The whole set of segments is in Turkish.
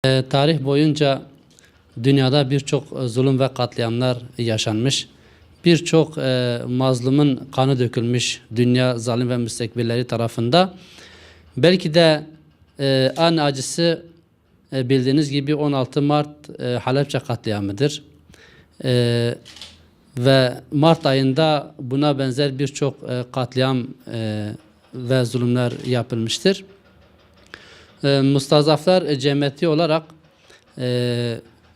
Tarih boyunca dünyada birçok zulüm ve katliamlar yaşanmış. Birçok mazlumun kanı dökülmüş dünya zalim ve müstekbirleri tarafında. Belki de en acısı bildiğiniz gibi 16 Mart Halepçe katliamıdır. Ve Mart ayında buna benzer birçok katliam ve zulümler yapılmıştır. Mustazaflar cemiyeti olarak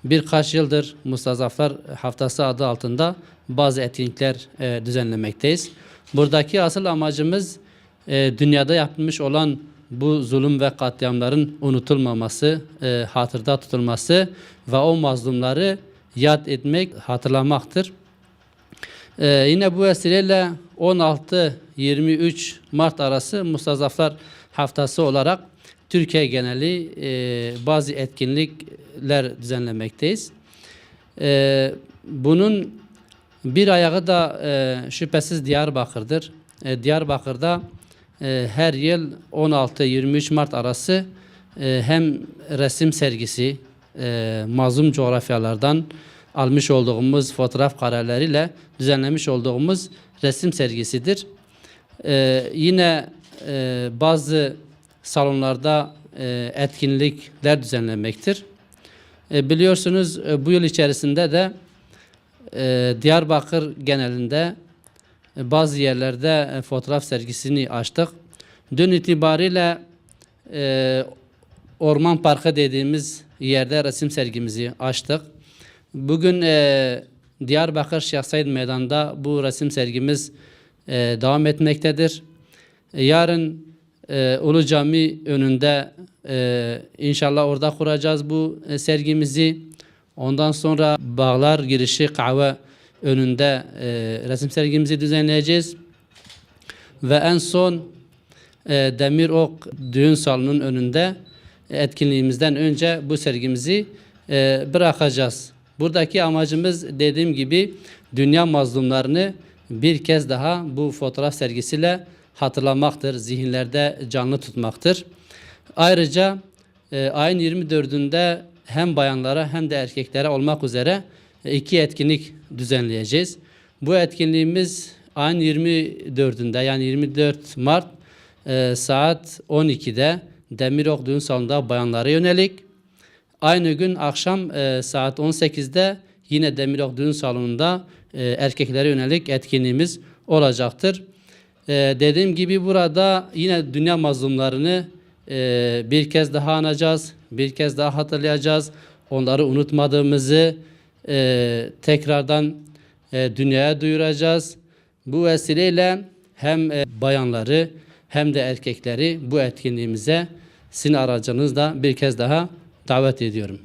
birkaç yıldır Mustazaflar Haftası adı altında bazı etkinlikler düzenlemekteyiz. Buradaki asıl amacımız dünyada yapılmış olan bu zulüm ve katliamların unutulmaması, hatırda tutulması ve o mazlumları yad etmek, hatırlamaktır. Yine bu vesileyle 16-23 Mart arası Mustazaflar Haftası olarak Türkiye geneli bazı etkinlikler düzenlemekteyiz. Bunun bir ayağı da şüphesiz Diyarbakır'dır. Diyarbakır'da her yıl 16-23 Mart arası hem resim sergisi, mazlum coğrafyalardan almış olduğumuz fotoğraf kareleriyle düzenlemiş olduğumuz resim sergisidir. Yine bazı salonlarda etkinlikler düzenlenmektir. Biliyorsunuz bu yıl içerisinde de Diyarbakır genelinde bazı yerlerde fotoğraf sergisini açtık. Dün itibariyle Orman Parkı dediğimiz yerde resim sergimizi açtık. Bugün Diyarbakır Şeyh Said Meydanı'nda bu resim sergimiz devam etmektedir. Yarın Ulu Cami önünde inşallah orada kuracağız bu sergimizi. Ondan sonra Bağlar girişi kahve önünde resim sergimizi düzenleyeceğiz. Ve en son Demirok Düğün Salonu'nun önünde etkinliğimizden önce bu sergimizi bırakacağız. Buradaki amacımız dediğim gibi dünya mazlumlarını bir kez daha bu fotoğraf sergisiyle hatırlamaktır, zihinlerde canlı tutmaktır. Ayrıca ayın 24'ünde hem bayanlara hem de erkeklere olmak üzere iki etkinlik düzenleyeceğiz. Bu etkinliğimiz ayın 24'ünde yani 24 Mart saat 12'de Demirok Düğün Salonu'nda bayanlara yönelik. Aynı gün akşam saat 18'de yine Demirok Düğün Salonu'nda erkeklere yönelik etkinliğimiz olacaktır. Dediğim gibi burada yine dünya mazlumlarını bir kez daha anacağız, bir kez daha hatırlayacağız. Onları unutmadığımızı tekrardan dünyaya duyuracağız. Bu vesileyle hem bayanları hem de erkekleri bu etkinliğimize sizin aracınızla bir kez daha davet ediyorum.